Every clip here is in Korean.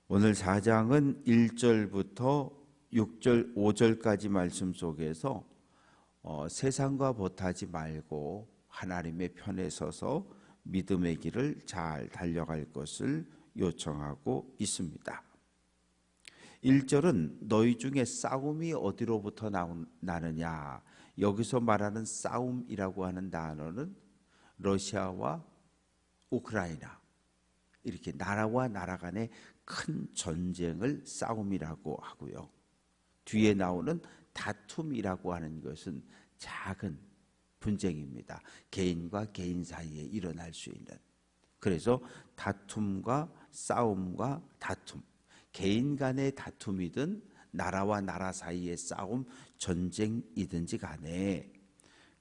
오늘 4장은 1절부터 6절, 5절까지 말씀 속에서 세상과 보타지 말고 하나님의 편에 서서 믿음의 길을 잘 달려갈 것을 요청하고 있습니다. 1절은 너희 중에 싸움이 어디로부터 나느냐. 여기서 말하는 싸움이라고 하는 단어는 러시아와 우크라이나, 이렇게 나라와 나라 간의 큰 전쟁을 싸움이라고 하고요. 뒤에 나오는 다툼이라고 하는 것은 작은 분쟁입니다. 개인과 개인 사이에 일어날 수 있는. 그래서 다툼과 싸움과 다툼, 개인 간의 다툼이든 나라와 나라 사이의 싸움, 전쟁이든지 간에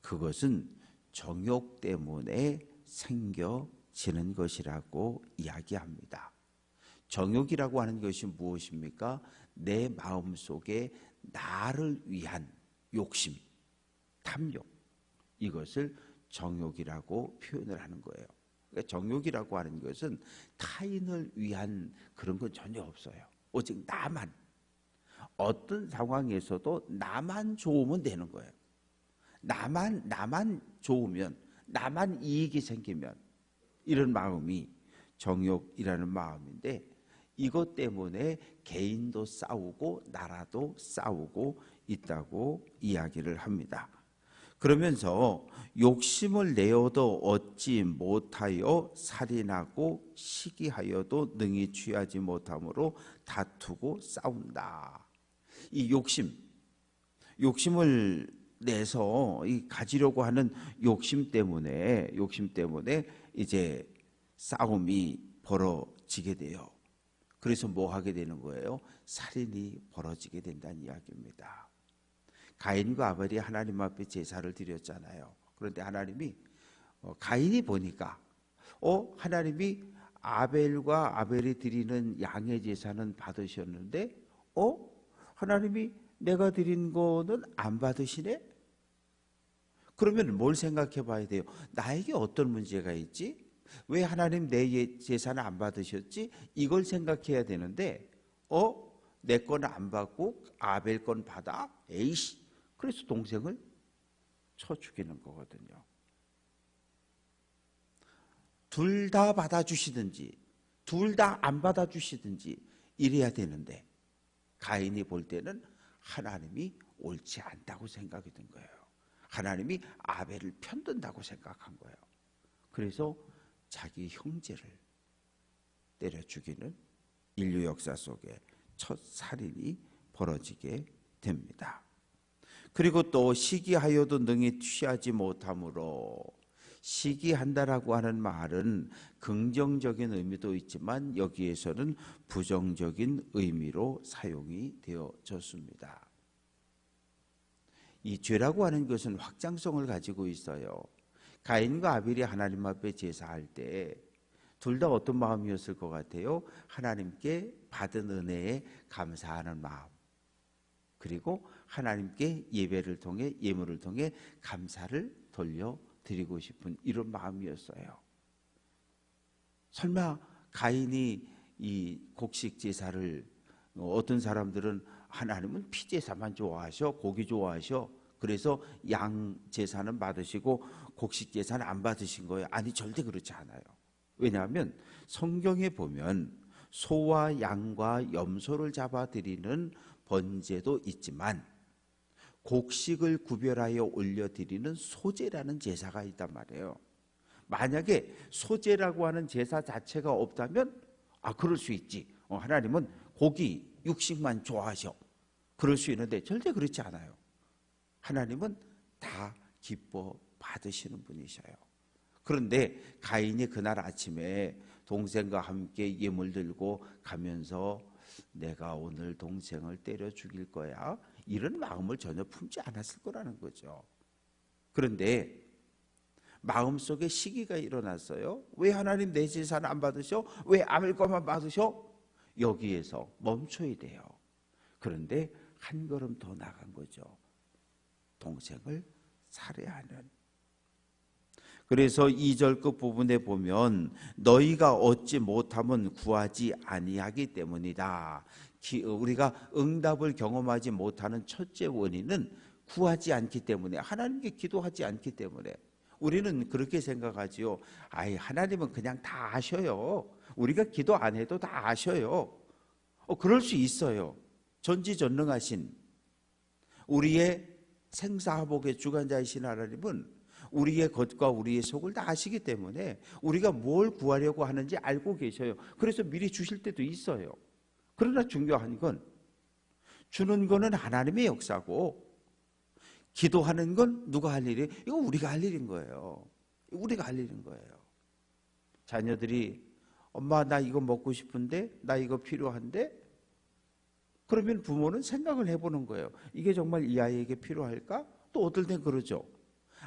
그것은 정욕 때문에 생겨지는 것이라고 이야기합니다. 정욕이라고 하는 것이 무엇입니까? 내 마음속에 나를 위한 욕심, 탐욕, 이것을 정욕이라고 표현을 하는 거예요. 그러니까 정욕이라고 하는 것은 타인을 위한 그런 건 전혀 없어요. 오직 나만, 어떤 상황에서도 나만 좋으면 되는 거예요. 나만 좋으면, 나만 이익이 생기면, 이런 마음이 정욕이라는 마음인데, 이것 때문에 개인도 싸우고 나라도 싸우고 있다고 이야기를 합니다. 그러면서 욕심을 내어도 얻지 못하여 살인하고 시기하여도 능히 취하지 못함으로 다투고 싸운다. 이 욕심을 내서 가지려고 하는 욕심 때문에 이제 싸움이 벌어지게 돼요. 그래서 뭐 하게 되는 거예요? 살인이 벌어지게 된다는 이야기입니다. 가인과 아벨이 하나님 앞에 제사를 드렸잖아요. 그런데 하나님이 가인이 보니까 하나님이 아벨과 아벨이 드리는 양의 제사는 받으셨는데 하나님이 내가 드린 거는 안 받으시네? 그러면 뭘 생각해 봐야 돼요? 나에게 어떤 문제가 있지? 왜 하나님 내 제사는 안 받으셨지? 이걸 생각해야 되는데 내 건 안 받고 아벨 건 받아? 에이씨. 그래서 동생을 쳐 죽이는 거거든요. 둘 다 받아주시든지 둘 다 안 받아주시든지 이래야 되는데 가인이 볼 때는 하나님이 옳지 않다고 생각이 든 거예요. 하나님이 아벨을 편든다고 생각한 거예요. 그래서 자기 형제를 때려 죽이는 인류 역사 속에 첫 살인이 벌어지게 됩니다. 그리고 또 시기하여도 능히 취하지 못함으로, 시기한다라고 하는 말은 긍정적인 의미도 있지만 여기에서는 부정적인 의미로 사용이 되어졌습니다. 이 죄라고 하는 것은 확장성을 가지고 있어요. 가인과 아벨이 하나님 앞에 제사할 때 둘 다 어떤 마음이었을 것 같아요? 하나님께 받은 은혜에 감사하는 마음, 그리고 하나님께 예배를 통해, 예물을 통해 감사를 돌려드리고 싶은 이런 마음이었어요. 설마 가인이 이 곡식 제사를, 어떤 사람들은 하나님은 피 제사만 좋아하셔, 고기 좋아하셔, 그래서 양 제사는 받으시고 곡식 제사는 안 받으신 거예요. 아니, 절대 그렇지 않아요. 왜냐하면 성경에 보면 소와 양과 염소를 잡아드리는 번제도 있지만 곡식을 구별하여 올려드리는 소제라는 제사가 있단 말이에요. 만약에 소제라고 하는 제사 자체가 없다면 그럴 수 있지. 하나님은 고기, 육식만 좋아하셔. 그럴 수 있는데 절대 그렇지 않아요. 하나님은 다 기뻐 받으시는 분이셔요. 그런데 가인이 그날 아침에 동생과 함께 예물 들고 가면서 내가 오늘 동생을 때려 죽일 거야, 이런 마음을 전혀 품지 않았을 거라는 거죠. 그런데 마음속에 시기가 일어났어요. 왜 하나님 내 제사는 안 받으셔? 왜 아벨 것만 받으셔? 여기에서 멈춰야 돼요. 그런데 한 걸음 더 나간 거죠. 동생을 살해하는. 그래서 2절 끝부분에 보면 너희가 얻지 못하면 구하지 아니하기 때문이다. 우리가 응답을 경험하지 못하는 첫째 원인은 구하지 않기 때문에, 하나님께 기도하지 않기 때문에. 우리는 그렇게 생각하지요. 아이, 하나님은 그냥 다 아셔요. 우리가 기도 안 해도 다 아셔요. 그럴 수 있어요. 전지전능하신 우리의 생사화복의 주관자이신 하나님은 우리의 겉과 우리의 속을 다 아시기 때문에 우리가 뭘 구하려고 하는지 알고 계셔요. 그래서 미리 주실 때도 있어요. 그러나 중요한 건, 주는 거는 하나님의 역사고 기도하는 건 누가 할 일이에요? 이거 우리가 할 일인 거예요. 우리가 할 일인 거예요. 자녀들이 엄마 나 이거 먹고 싶은데, 나 이거 필요한데, 그러면 부모는 생각을 해보는 거예요. 이게 정말 이 아이에게 필요할까? 또 어떨 땐 그러죠.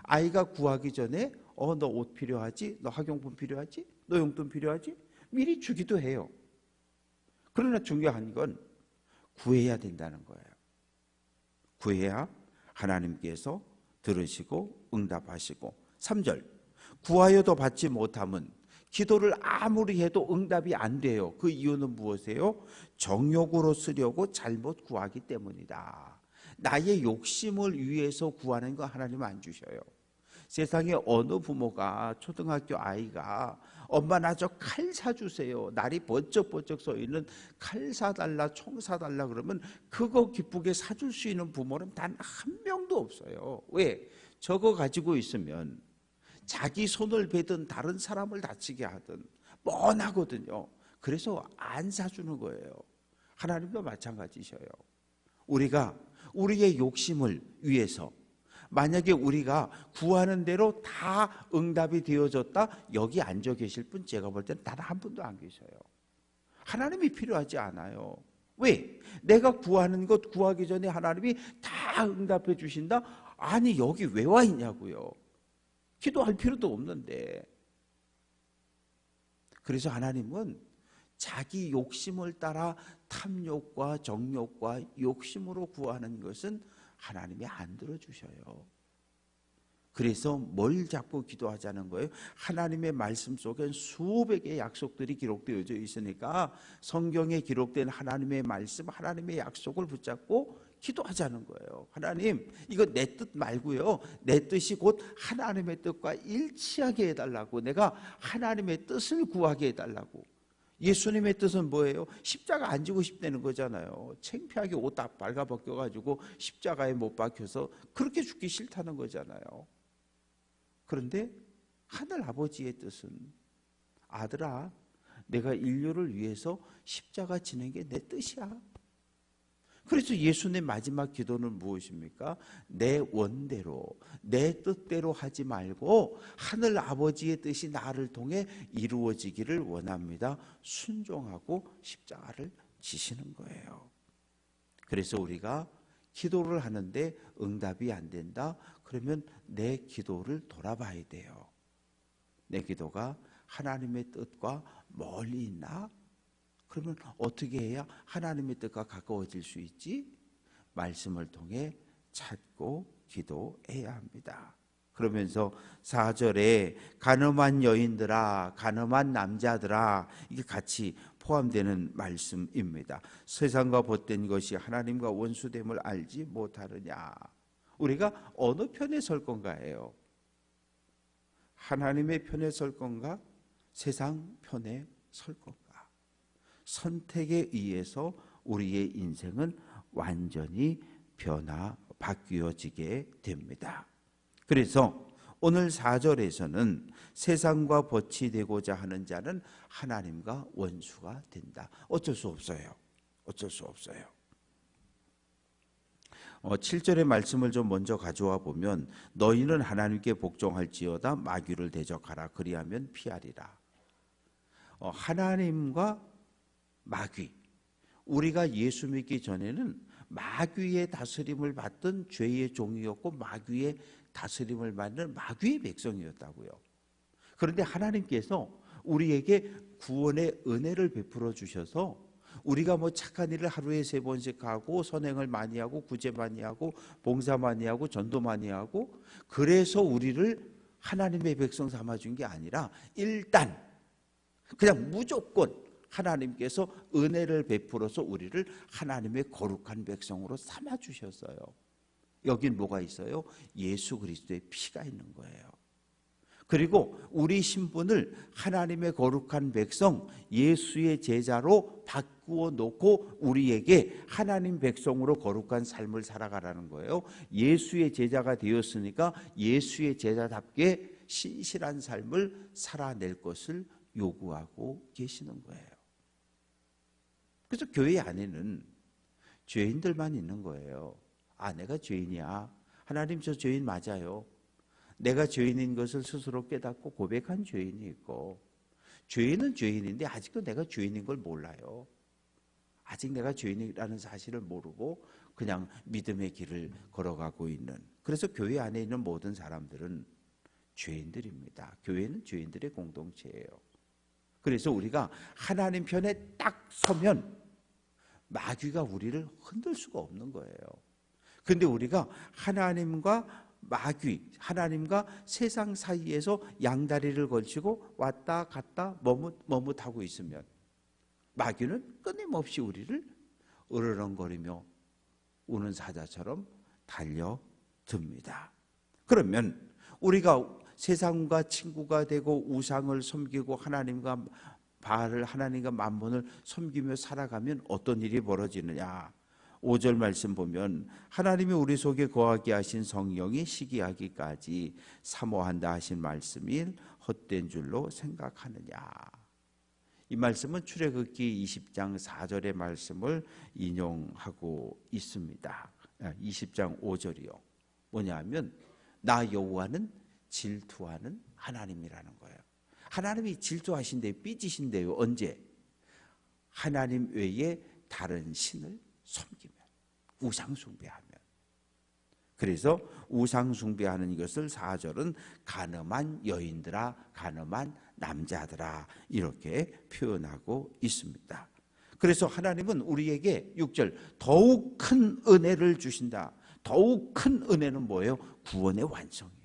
아이가 구하기 전에 너 옷 필요하지? 너 학용품 필요하지? 너 용돈 필요하지? 미리 주기도 해요. 그러나 중요한 건 구해야 된다는 거예요. 구해야 하나님께서 들으시고 응답하시고. 3절, 구하여도 받지 못하면, 기도를 아무리 해도 응답이 안 돼요. 그 이유는 무엇이에요? 정욕으로 쓰려고 잘못 구하기 때문이다. 나의 욕심을 위해서 구하는 거 하나님은 안 주셔요. 세상에 어느 부모가 초등학교 아이가 엄마 나 저 칼 사주세요, 날이 번쩍번쩍 서 있는 칼 사달라, 총 사달라 그러면 그거 기쁘게 사줄 수 있는 부모는 단 한 명도 없어요. 왜? 저거 가지고 있으면 자기 손을 베든 다른 사람을 다치게 하든 뻔하거든요. 그래서 안 사주는 거예요. 하나님도 마찬가지셔요. 우리가 우리의 욕심을 위해서, 만약에 우리가 구하는 대로 다 응답이 되어졌다, 여기 앉아 계실 분 제가 볼 때는 단 한 분도 안 계셔요. 하나님이 필요하지 않아요. 왜? 내가 구하는 것 구하기 전에 하나님이 다 응답해 주신다? 아니, 여기 왜 와 있냐고요. 기도할 필요도 없는데. 그래서 하나님은 자기 욕심을 따라 탐욕과 정욕과 욕심으로 구하는 것은 하나님이 안 들어주셔요. 그래서 뭘 잡고 기도하자는 거예요? 하나님의 말씀 속엔 수백의 약속들이 기록되어져 있으니까 성경에 기록된 하나님의 말씀, 하나님의 약속을 붙잡고 기도하자는 거예요. 하나님, 이거 내 뜻 말고요, 내 뜻이 곧 하나님의 뜻과 일치하게 해달라고, 내가 하나님의 뜻을 구하게 해달라고. 예수님의 뜻은 뭐예요? 십자가 안 지고 싶다는 거잖아요. 창피하게 옷 다 발가벗겨가지고 십자가에 못 박혀서 그렇게 죽기 싫다는 거잖아요. 그런데 하늘 아버지의 뜻은, 아들아, 내가 인류를 위해서 십자가 지는 게 내 뜻이야. 그래서 예수님의 마지막 기도는 무엇입니까? 내 원대로, 내 뜻대로 하지 말고 하늘 아버지의 뜻이 나를 통해 이루어지기를 원합니다. 순종하고 십자가를 지시는 거예요. 그래서 우리가 기도를 하는데 응답이 안 된다? 그러면 내 기도를 돌아봐야 돼요. 내 기도가 하나님의 뜻과 멀리 있나? 그러면 어떻게 해야 하나님의 뜻과 가까워질 수 있지? 말씀을 통해 찾고 기도해야 합니다. 그러면서 4절에 가늠한 여인들아, 가늠한 남자들아, 이게 같이 포함되는 말씀입니다. 세상과 벗된 것이 하나님과 원수됨을 알지 못하느냐. 우리가 어느 편에 설 건가예요? 하나님의 편에 설 건가? 세상 편에 설 건가? 선택에 의해서 우리의 인생은 완전히 바뀌어지게 됩니다. 그래서 오늘 4절에서는 세상과 벗이 되고자 하는 자는 하나님과 원수가 된다. 어쩔 수 없어요. 어쩔 수 없어요. 7절의 말씀을 좀 먼저 가져와 보면, 너희는 하나님께 복종할지어다 마귀를 대적하라, 그리하면 피하리라. 하나님과 마귀, 우리가 예수 믿기 전에는 마귀의 다스림을 받던 죄의 종이었고 마귀의 다스림을 받는 마귀의 백성이었다고요. 그런데 하나님께서 우리에게 구원의 은혜를 베풀어 주셔서 우리가 뭐 착한 일을 하루에 3번씩 하고 선행을 많이 하고 구제 많이 하고 봉사 많이 하고 전도 많이 하고, 그래서 우리를 하나님의 백성 삼아준 게 아니라 일단 그냥 무조건 하나님께서 은혜를 베풀어서 우리를 하나님의 거룩한 백성으로 삼아주셨어요. 여긴 뭐가 있어요? 예수 그리스도의 피가 있는 거예요. 그리고 우리 신분을 하나님의 거룩한 백성, 예수의 제자로 바꾸어 놓고 우리에게 하나님 백성으로 거룩한 삶을 살아가라는 거예요. 예수의 제자가 되었으니까 예수의 제자답게 신실한 삶을 살아낼 것을 요구하고 계시는 거예요. 그래서 교회 안에는 죄인들만 있는 거예요. 아, 내가 죄인이야. 하나님, 저 죄인 맞아요. 내가 죄인인 것을 스스로 깨닫고 고백한 죄인이 있고, 죄인은 죄인인데 아직도 내가 죄인인 걸 몰라요. 아직 내가 죄인이라는 사실을 모르고 그냥 믿음의 길을 걸어가고 있는, 그래서 교회 안에 있는 모든 사람들은 죄인들입니다. 교회는 죄인들의 공동체예요. 그래서 우리가 하나님 편에 딱 서면 마귀가 우리를 흔들 수가 없는 거예요. 근데 우리가 하나님과 마귀, 하나님과 세상 사이에서 양다리를 걸치고 왔다 갔다 머뭇하고 있으면 마귀는 끊임없이 우리를 으르렁거리며 우는 사자처럼 달려듭니다. 그러면 우리가 세상과 친구가 되고 우상을 섬기고 하나님과 바알을, 하나님과 만몬을 섬기며 살아가면 어떤 일이 벌어지느냐. 5절 말씀 보면 하나님이 우리 속에 거하게 하신 성령이 시기하기까지 사모한다 하신 말씀이 헛된 줄로 생각하느냐. 이 말씀은 출애굽기 20장 4절의 말씀을 인용하고 있습니다. 20장 5절이요. 뭐냐면 나 여호와는 질투하는 하나님이라는 거예요. 하나님이 질투하신대요. 삐지신대요. 언제? 하나님 외에 다른 신을 섬기면, 우상 숭배하면. 그래서 우상 숭배하는 것을 4절은 간음한 여인들아, 간음한 남자들아 이렇게 표현하고 있습니다. 그래서 하나님은 우리에게 6절 더욱 큰 은혜를 주신다. 더욱 큰 은혜는 뭐예요? 구원의 완성이에요.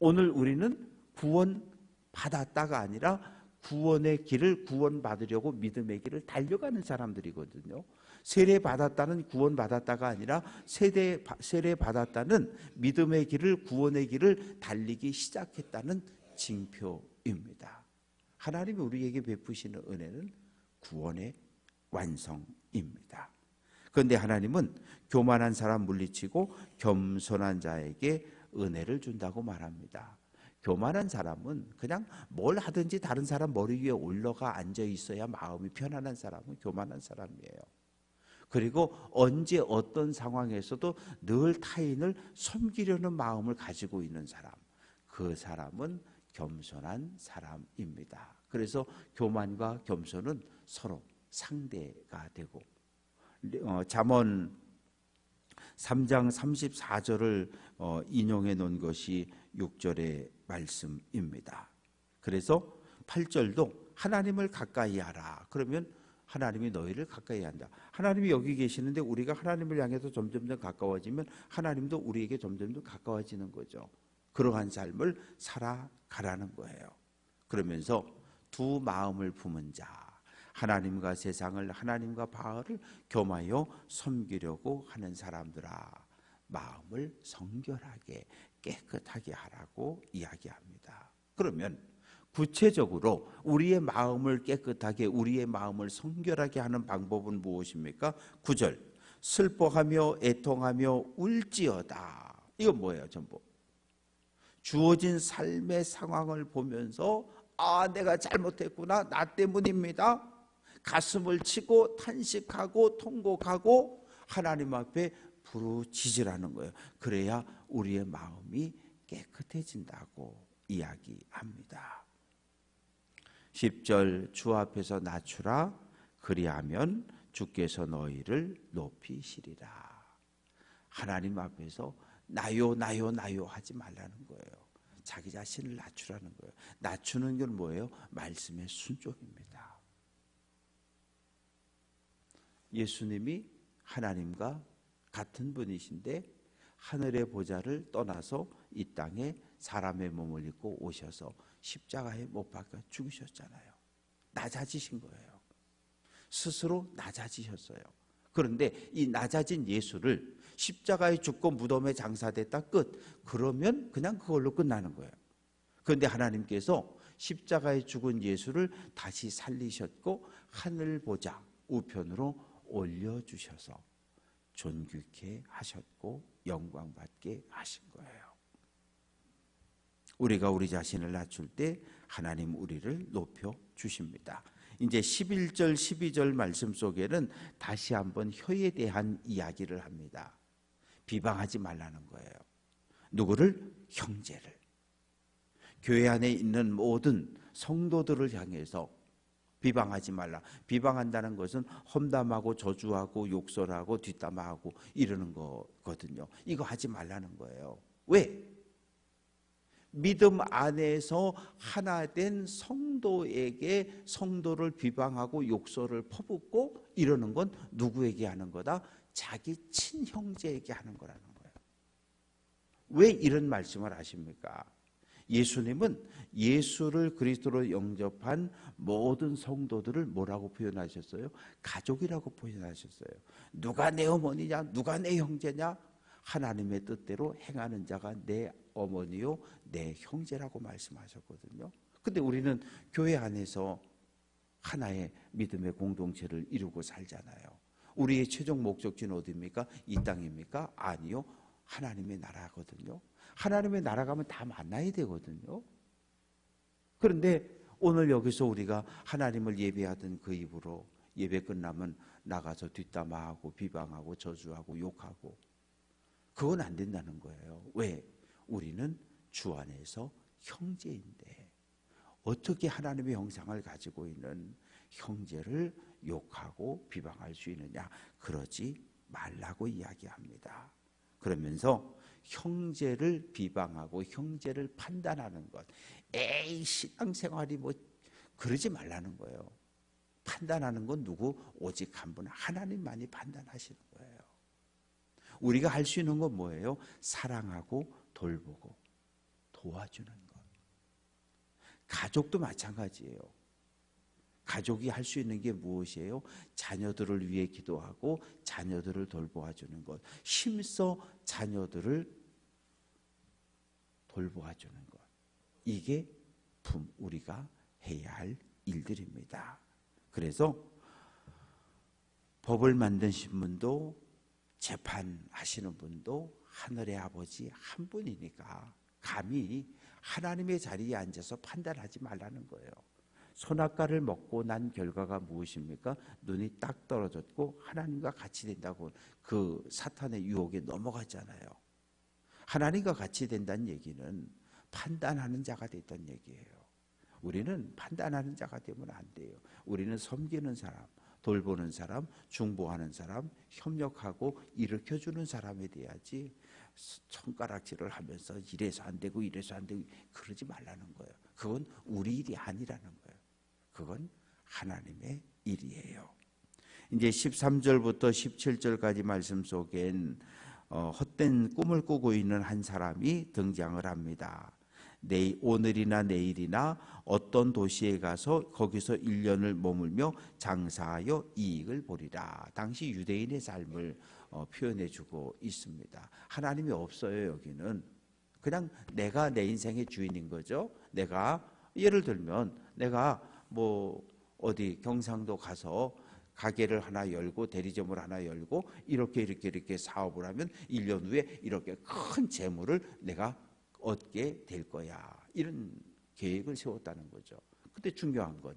오늘 우리는 구원 받았다가 아니라 구원의 길을 구원받으려고 믿음의 길을 달려가는 사람들이거든요. 세례 받았다는 구원 받았다가 아니라 세례 받았다는 믿음의 길을, 구원의 길을 달리기 시작했다는 징표입니다. 하나님이 우리에게 베푸시는 은혜는 구원의 완성입니다. 그런데 하나님은 교만한 사람 물리치고 겸손한 자에게 은혜를 준다고 말합니다. 교만한 사람은 그냥 뭘 하든지 다른 사람 머리 위에 올라가 앉아 있어야 마음이 편안한 사람은 교만한 사람이에요. 그리고 언제 어떤 상황에서도 늘 타인을 섬기려는 마음을 가지고 있는 사람, 그 사람은 겸손한 사람입니다. 그래서 교만과 겸손은 서로 상대가 되고, 잠언 3장 34절을 인용해 놓은 것이 6절의 말씀입니다. 그래서 8절도 하나님을 가까이 하라. 그러면 하나님이 너희를 가까이 한다. 하나님이 여기 계시는데 우리가 하나님을 향해서 점점 더 가까워지면 하나님도 우리에게 점점 더 가까워지는 거죠. 그러한 삶을 살아가라는 거예요. 그러면서 두 마음을 품은 자, 하나님과 세상을, 하나님과 바알을 겸하여 섬기려고 하는 사람들아, 마음을 성결하게 깨끗하게 하라고 이야기합니다. 그러면 구체적으로 우리의 마음을 깨끗하게, 우리의 마음을 성결하게 하는 방법은 무엇입니까? 9절 슬퍼하며 애통하며 울지어다. 이건 뭐예요? 전부 주어진 삶의 상황을 보면서 아, 내가 잘못했구나, 나 때문입니다. 가슴을 치고 탄식하고 통곡하고 하나님 앞에 부르짖으라는 거예요. 그래야 우리의 마음이 깨끗해진다고 이야기합니다. 10절 주 앞에서 낮추라. 그리하면 주께서 너희를 높이시리라. 하나님 앞에서 나요 나요 나요 하지 말라는 거예요. 자기 자신을 낮추라는 거예요. 낮추는 건 뭐예요? 말씀의 순종입니다. 예수님이 하나님과 같은 분이신데 하늘의 보좌를 떠나서 이 땅에 사람의 몸을 입고 오셔서 십자가에 못 박혀 죽으셨잖아요. 낮아지신 거예요. 스스로 낮아지셨어요. 그런데 이 낮아진 예수를 십자가에 죽고 무덤에 장사됐다 끝. 그러면 그냥 그걸로 끝나는 거예요. 그런데 하나님께서 십자가에 죽은 예수를 다시 살리셨고 하늘 보좌 우편으로 올려주셔서 존귀케 하셨고 영광받게 하신 거예요. 우리가 우리 자신을 낮출 때 하나님 우리를 높여 주십니다. 이제 11절 12절 말씀 속에는 다시 한번 혀에 대한 이야기를 합니다. 비방하지 말라는 거예요. 누구를? 형제를. 교회 안에 있는 모든 성도들을 향해서 비방하지 말라. 비방한다는 것은 험담하고 저주하고 욕설하고 뒷담화하고 이러는 거거든요. 이거 하지 말라는 거예요. 왜? 믿음 안에서 하나 된 성도에게 성도를 비방하고 욕설을 퍼붓고 이러는 건 누구에게 하는 거다? 자기 친형제에게 하는 거라는 거예요. 왜 이런 말씀을 하십니까? 예수님은 예수를 그리스도로 영접한 모든 성도들을 뭐라고 표현하셨어요? 가족이라고 표현하셨어요. 누가 내 어머니냐? 누가 내 형제냐? 하나님의 뜻대로 행하는 자가 내 어머니요 내 형제라고 말씀하셨거든요. 근데 우리는 교회 안에서 하나의 믿음의 공동체를 이루고 살잖아요. 우리의 최종 목적지는 어디입니까? 이 땅입니까? 아니요. 하나님의 나라거든요. 하나님의 나라 가면 다 만나야 되거든요. 그런데 오늘 여기서 우리가 하나님을 예배하던 그 입으로 예배 끝나면 나가서 뒷담화하고 비방하고 저주하고 욕하고 그건 안 된다는 거예요. 왜? 우리는 주 안에서 형제인데 어떻게 하나님의 형상을 가지고 있는 형제를 욕하고 비방할 수 있느냐? 그러지 말라고 이야기합니다. 그러면서 형제를 비방하고 형제를 판단하는 것, 에이 신앙생활이 뭐 그러지 말라는 거예요. 판단하는 건 누구? 오직 한 분 하나님만이 판단하시는 거예요. 우리가 할 수 있는 건 뭐예요? 사랑하고 돌보고 도와주는 것. 가족도 마찬가지예요. 가족이 할 수 있는 게 무엇이에요? 자녀들을 위해 기도하고 자녀들을 돌보아주는 것. 힘써 자녀들을 돌보아주는 것. 이게 우리가 해야 할 일들입니다. 그래서 법을 만드신 분도 재판하시는 분도 하늘의 아버지 한 분이니까 감히 하나님의 자리에 앉아서 판단하지 말라는 거예요. 선악과를 먹고 난 결과가 무엇입니까? 눈이 딱 떨어졌고 하나님과 같이 된다고 그 사탄의 유혹에 넘어갔잖아요. 하나님과 같이 된다는 얘기는 판단하는 자가 됐다는 얘기예요. 우리는 판단하는 자가 되면 안 돼요. 우리는 섬기는 사람, 돌보는 사람, 중보하는 사람, 협력하고 일으켜주는 사람이 돼야지 손가락질을 하면서 이래서 안 되고 이래서 안 되고 그러지 말라는 거예요. 그건 우리 일이 아니라는 거예요. 그건 하나님의 일이에요. 이제 13절부터 17절까지 말씀 속엔 헛된 꿈을 꾸고 있는 한 사람이 등장을 합니다. 오늘이나 내일이나 어떤 도시에 가서 거기서 1년을 머물며 장사하여 이익을 보리라. 당시 유대인의 삶을 표현해주고 있습니다. 하나님이 없어요. 여기는 그냥 내가 내 인생의 주인인 거죠. 내가 예를 들면 내가 뭐 어디 경상도 가서 가게를 하나 열고 대리점을 하나 열고 이렇게 사업을 하면 1년 후에 이렇게 큰 재물을 내가 얻게 될 거야. 이런 계획을 세웠다는 거죠. 근데 중요한 건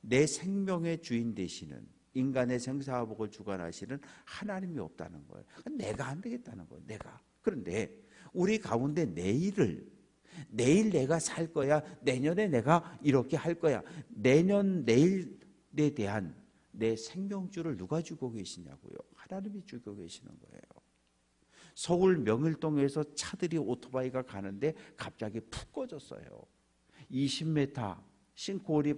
내 생명의 주인 되시는 인간의 생사화복을 주관하시는 하나님이 없다는 거예요. 내가 안 되겠다는 거예요. 내가. 그런데 우리 가운데 내일 내가 살 거야. 내년에 내가 이렇게 할 거야. 내일에 대한 내 생명줄을 누가 주고 계시냐고요. 하나님이 주고 계시는 거예요. 서울 명일동에서 차들이 오토바이가 가는데 갑자기 푹 꺼졌어요. 20m 싱크홀이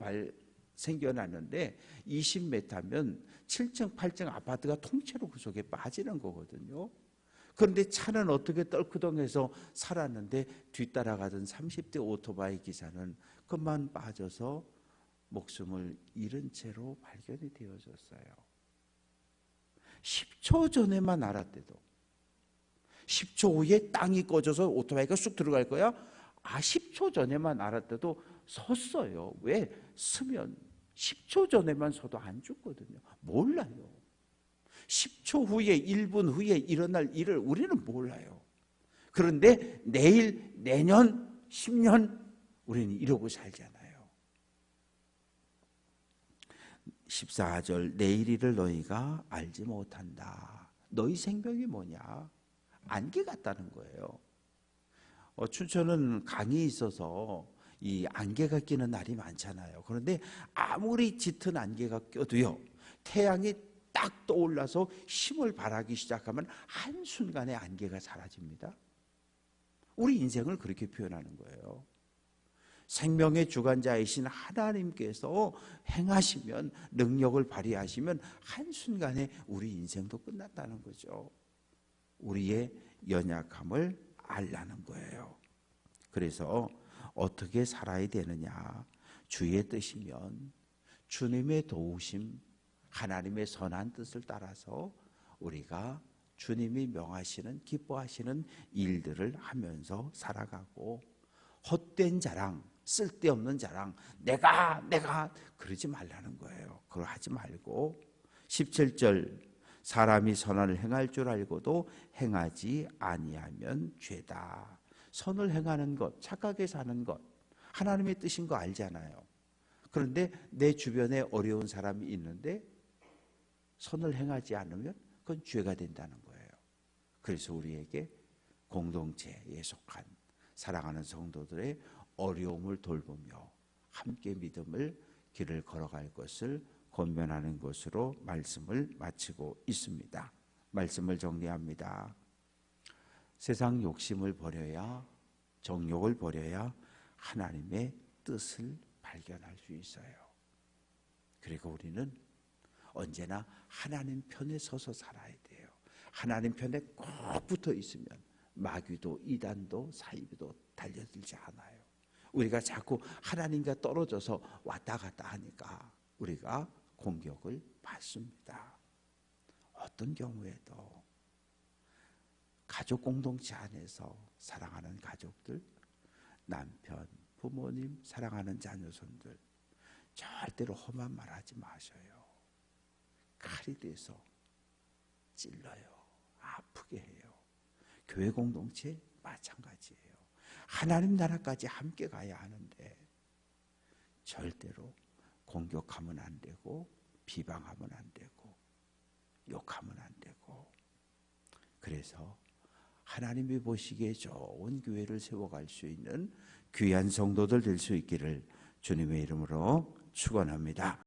생겨났는데 20m면 7층 8층 아파트가 통째로 그 속에 빠지는 거거든요. 그런데 차는 어떻게 떨크덩해서 살았는데 뒤따라가던 30대 오토바이 기사는 그만 빠져서 목숨을 잃은 채로 발견이 되어졌어요. 10초 전에만 알았대도 10초 후에 땅이 꺼져서 오토바이가 쑥 들어갈 거야? 10초 전에만 알았대도 섰어요. 왜? 서면 10초 전에만 서도 안 죽거든요. 몰라요. 10초 후에 1분 후에 일어날 일을 우리는 몰라요. 그런데 내일, 내년, 10년 우리는 이러고 살잖아요. 14절 내일 일을 너희가 알지 못한다. 너희 생명이 뭐냐? 안개 같다는 거예요. 춘천은 강이 있어서 이 안개가 끼는 날이 많잖아요. 그런데 아무리 짙은 안개가 껴도요, 태양이 딱 떠올라서 힘을 발하기 시작하면 한순간에 안개가 사라집니다. 우리 인생을 그렇게 표현하는 거예요. 생명의 주관자이신 하나님께서 행하시면, 능력을 발휘하시면 한순간에 우리 인생도 끝났다는 거죠. 우리의 연약함을 알라는 거예요. 그래서 어떻게 살아야 되느냐? 주의 뜻이면 주님의 도우심, 하나님의 선한 뜻을 따라서 우리가 주님이 명하시는, 기뻐하시는 일들을 하면서 살아가고, 헛된 자랑, 쓸데없는 자랑, 내가 그러지 말라는 거예요. 그걸 하지 말고 17절 사람이 선을 행할 줄 알고도 행하지 아니하면 죄다. 선을 행하는 것, 착하게 사는 것, 하나님의 뜻인 거 알잖아요. 그런데 내 주변에 어려운 사람이 있는데 선을 행하지 않으면 그건 죄가 된다는 거예요. 그래서 우리에게 공동체에 속한 사랑하는 성도들의 어려움을 돌보며 함께 믿음을 길을 걸어갈 것을 권면하는 것으로 말씀을 마치고 있습니다. 말씀을 정리합니다. 세상 욕심을 버려야, 정욕을 버려야 하나님의 뜻을 발견할 수 있어요. 그리고 우리는 언제나 하나님 편에 서서 살아야 돼요. 하나님 편에 꼭 붙어 있으면 마귀도 이단도 사이비도 달려들지 않아요. 우리가 자꾸 하나님과 떨어져서 왔다 갔다 하니까 우리가 공격을 받습니다. 어떤 경우에도 가족 공동체 안에서 사랑하는 가족들, 남편, 부모님, 사랑하는 자녀손들 절대로 험한 말 하지 마셔요. 칼이 돼서 찔러요. 아프게 해요. 교회 공동체 마찬가지예요. 하나님 나라까지 함께 가야 하는데 절대로 공격하면 안 되고, 비방하면 안 되고, 욕하면 안 되고. 그래서 하나님이 보시기에 좋은 교회를 세워갈 수 있는 귀한 성도들 될 수 있기를 주님의 이름으로 축원합니다.